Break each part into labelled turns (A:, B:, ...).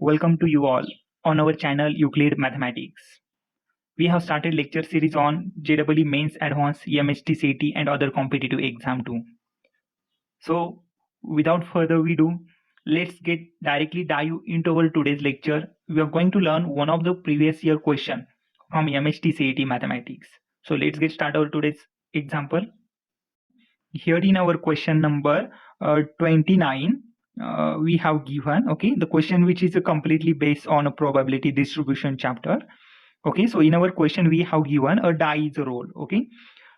A: Welcome to you all on our channel Euclid Mathematics. We have started lecture series on JEE Mains Advanced, MHT CET and other competitive exam too. So without further ado, let's get directly dive into our today's lecture. We are going to learn one of the previous year question from MHT CET Mathematics. So let's get started our today's example. Here in our question number 29, we have given the question which is completely based on a probability distribution chapter. So in our question we have given a die is a roll.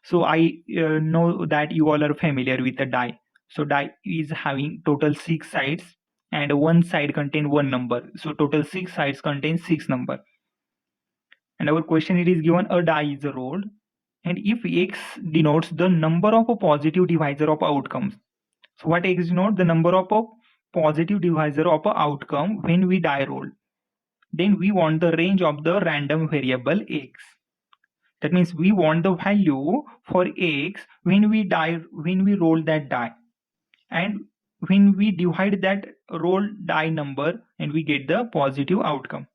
A: So I know that you all are familiar with the die. So die is having total 6 sides and one side contain one number, so total 6 sides contain 6 number. And our question it is given a die is a roll, and if x denotes the number of a positive divisor of outcomes. So what x denotes? The number of a positive divisor of a outcome when we die roll. Then we want the range of the random variable x. That means we want the value for x when we roll that die, and when we divide that roll die number and we get the positive outcome.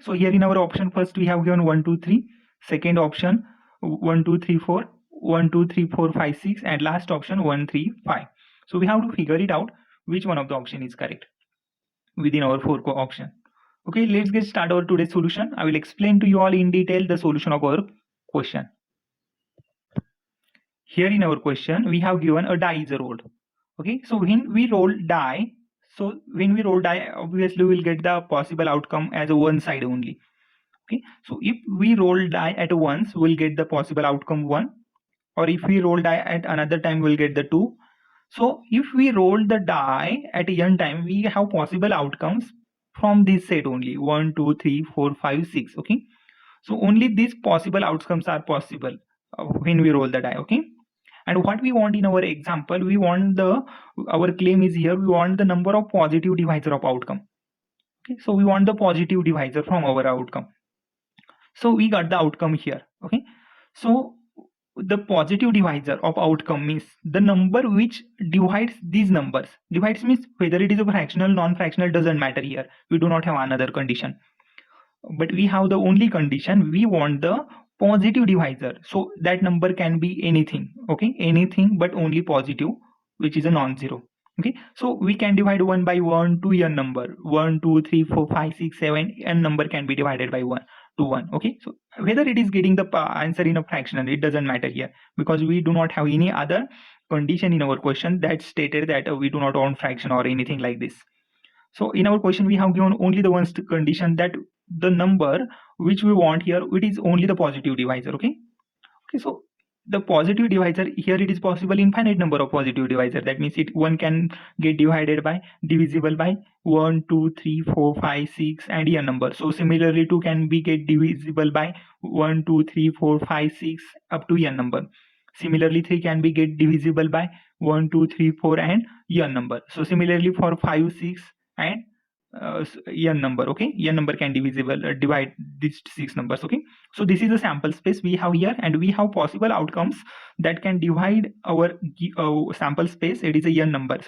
A: So here in our option, first we have given 1 2 3, second option 1 2 3 4, 1 2 3 4 5 6, and last option 1 3 5. So we have to figure it out which one of the option is correct within our 4 option. Let's get started our today's solution. I will explain to you all in detail the solution of our question. Here in our question we have given a die is a roll. So when we roll die, obviously we will get the possible outcome as a one side only. So if we roll die at once, we'll get the possible outcome 1, or if we roll die at another time, we'll get the 2. So if we roll the die at n time, we have possible outcomes from this set only 1 2 3 4 5 6. So only these possible outcomes are possible when we roll the die. And what we want in our example, we want our claim is here, we want the number of positive divisor of outcome. So we want the positive divisor from our outcome. So we got the outcome here. So the positive divisor of outcome means the number which divides these numbers. Divides means whether it is a fractional, non-fractional, doesn't matter here. We do not have another condition, but we have the only condition, we want the positive divisor. So that number can be anything, anything but only positive, which is a non-zero. So we can divide 1 by 1 to n number, 1 2 3 4 5 6 7, n number can be divided by 1 to 1. So whether it is getting the answer in a fractional, it doesn't matter here, because we do not have any other condition in our question that stated that we do not want fraction or anything like this. So in our question we have given only the one condition, that the number which we want here, it is only the positive divisor. So the positive divisor here, it is possible infinite number of positive divisor. That means one can get divisible by 1 2 3 4 5 6 and n number. So similarly 2 can be get divisible by 1 2 3 4 5 6 up to n number. Similarly 3 can be get divisible by 1 2 3 4 and n number. So similarly for 5 6 and n number. N number can divide these 6 numbers. So this is a sample space we have here, and we have possible outcomes that can divide our sample space. It is a n numbers.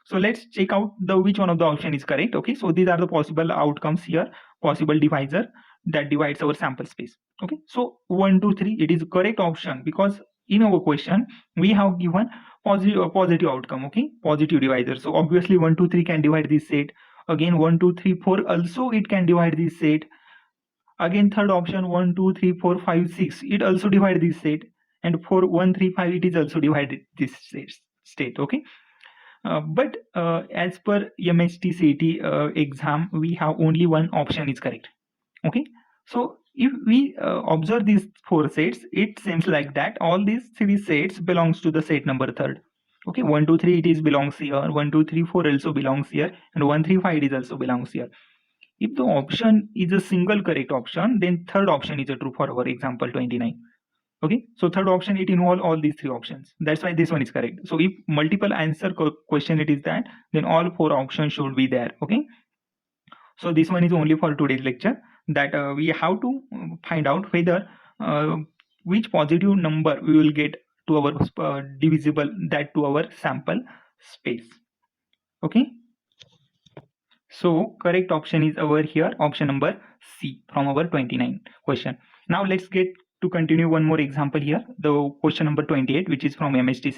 A: So let's check out which one of the option is correct. So these are the possible outcomes here, possible divisor that divides our sample space. So 1 2 3, it is correct option, because in our question we have given positive outcome. Positive divisor. So obviously 1 2 3 can divide this set. Again 1 2 3 4 also it can divide this set. Again third option 1 2 3 4 5 6, it also divide this set, and 4 1 3 5, it is also divided this state. But as per MHT CET exam, we have only one option is correct. So if we observe these 4 sets, it seems like that all these 3 sets belongs to the set number 3rd. 1 2 3 it is belongs here, 1 2 3 4 also belongs here, and 1 3 5 it is also belongs here. If the option is a single correct option, then third option is a true for our example 29. So third option, it involves all these 3 options. That's why this one is correct. So if multiple answer question it is that, then all 4 options should be there. So this one is only for today's lecture, that we have to find out whether which positive number we will get to our divisible, that to our sample space. So correct option is over here, option number C from our 29 question. Now let's get to continue one more example here, the question number 28, which is from MST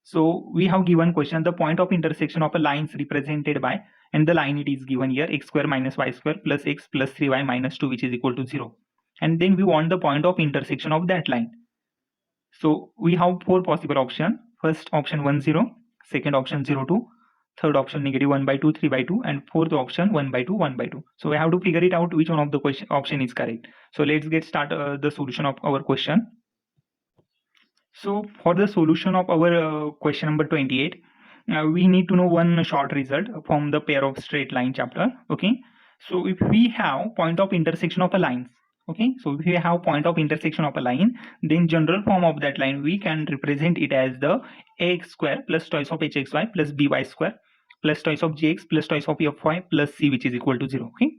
A: So we have given question, the point of intersection of a line represented by, and the line it is given here, x square minus y square plus x plus 3y minus 2, which is equal to 0. And then we want the point of intersection of that line. So we have four possible options. First option 1 0, second option 0 2, third option negative 1 by 2 3 by 2, and fourth option 1 by 2 1 by 2. So we have to figure it out which one of the option is correct. So let's get started the solution of our question. So for the solution of our question number 28, we need to know one short result from the pair of straight line chapter. Okay, so if we have point of intersection of a line, okay, so if we have point of intersection of a line, then general form of that line we can represent it as the ax square plus twice of hxy plus by square plus twice of gx plus twice of fy plus c, which is equal to 0. Okay,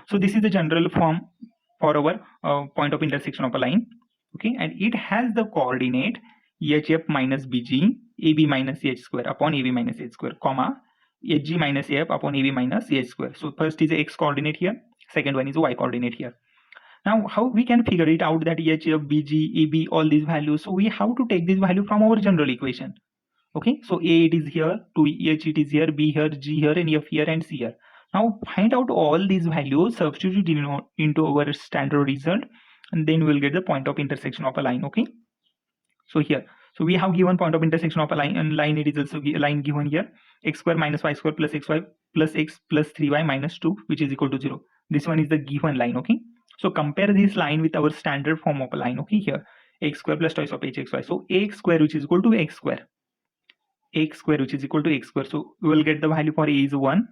A: so this is the general form for our point of intersection of a line. Okay, and it has the coordinate hf minus bg ab minus h square upon ab minus h square, comma hg minus af upon ab minus h square. So first is the x coordinate here, second one is the y coordinate here. Now how we can figure it out that hf bg ab all these values? So we have to take this value from our general equation. Okay, so a it is here, to h it is here, b here, g here, and f here, and c here. Now find out all these values, substitute into our standard result, and then we'll get the point of intersection of a line. Okay, so here, so we have given point of intersection of a line, and line it is also a line given here, x square minus y square plus xy plus x plus 3y minus 2, which is equal to 0. This one is the given line. Okay, so compare this line with our standard form of a line. Okay, here x square plus twice of hxy, so ax square which is equal to x square, x square which is equal to x square, so we will get the value for a is 1.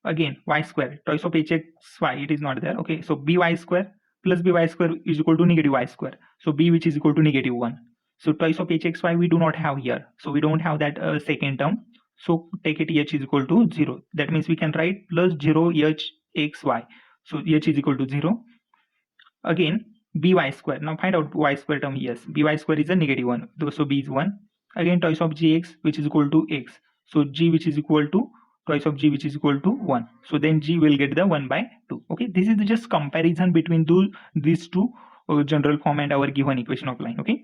A: Again y square twice of hxy, it is not there. Okay, so by square plus by square is equal to negative y square, so b which is equal to negative 1. So twice of hxy we do not have here, so we don't have that second term, so take it h is equal to 0. That means we can write plus 0 hxy, so h is equal to 0. Again by square, now find out y square term. Yes, by square is a negative 1, so b is 1. Again twice of gx which is equal to x, so g which is equal to twice of g which is equal to 1, so then g will get the 1 by 2. Okay, this is just comparison between these two general form and our given equation of line. Okay,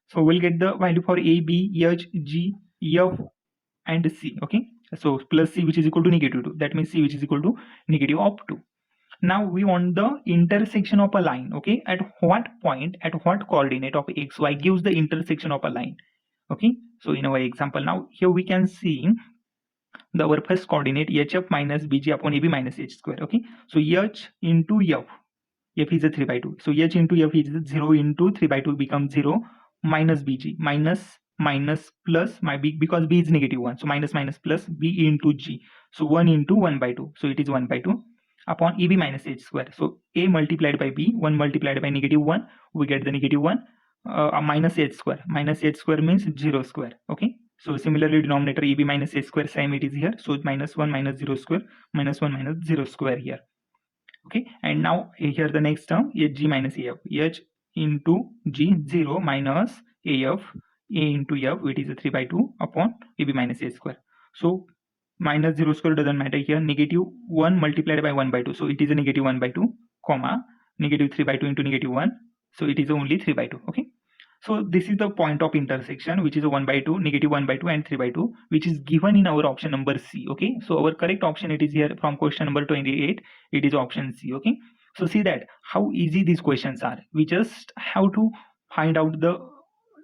A: so we'll get the value for a, b, h, g, f and c. Okay, so plus c which is equal to negative 2, that means c which is equal to negative of 2. Now we want the intersection of a line. Okay, at what point, at what coordinate of xy gives the intersection of a line. Okay, so in our example now here we can see our first coordinate hf minus bg upon ab minus h square. Okay, so h into f is a 3 by 2, so h into f is 0 into 3 by 2 becomes 0, minus bg, minus plus my b, because b is negative 1, so minus plus b into g, so 1 into 1 by 2, so it is 1 by 2 upon ab minus h square. So a multiplied by b, 1 multiplied by negative 1, we get the negative 1, minus h square. Minus h square means 0 square. Okay, so similarly denominator ab minus h square, same it is here, so minus 1 minus 0 square, minus 1 minus 0 square here. Okay, and now here the next term hg minus af, h into g 0 minus af, a into f, it is a 3 by 2 upon ab minus h square. So minus 0 square doesn't matter here, negative 1 multiplied by 1 by 2, so it is a negative 1 by 2, comma negative 3 by 2 into negative 1, so it is only 3 by 2. Okay, so this is the point of intersection, which is a 1 by 2, negative 1 by 2 and 3 by 2, which is given in our option number C. Okay, so our correct option, it is here from question number 28, it is option C. Okay, so see that how easy these questions are. We just have to find out the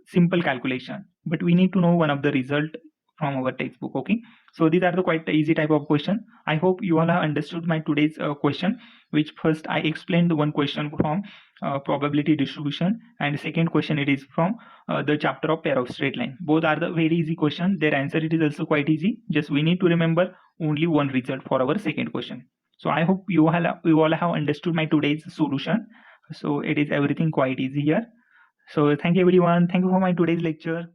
A: simple calculation, but we need to know one of the result from our textbook. Okay, so these are the quite easy type of question. I hope you all have understood my today's question, which first I explained the one question from probability distribution, and second question it is from the chapter of pair of straight line. Both are the very easy question. Their answer it is also quite easy, just we need to remember only one result for our second question. So I hope you all have understood my today's solution. So it is everything quite easy here. So thank you everyone, thank you for my today's lecture.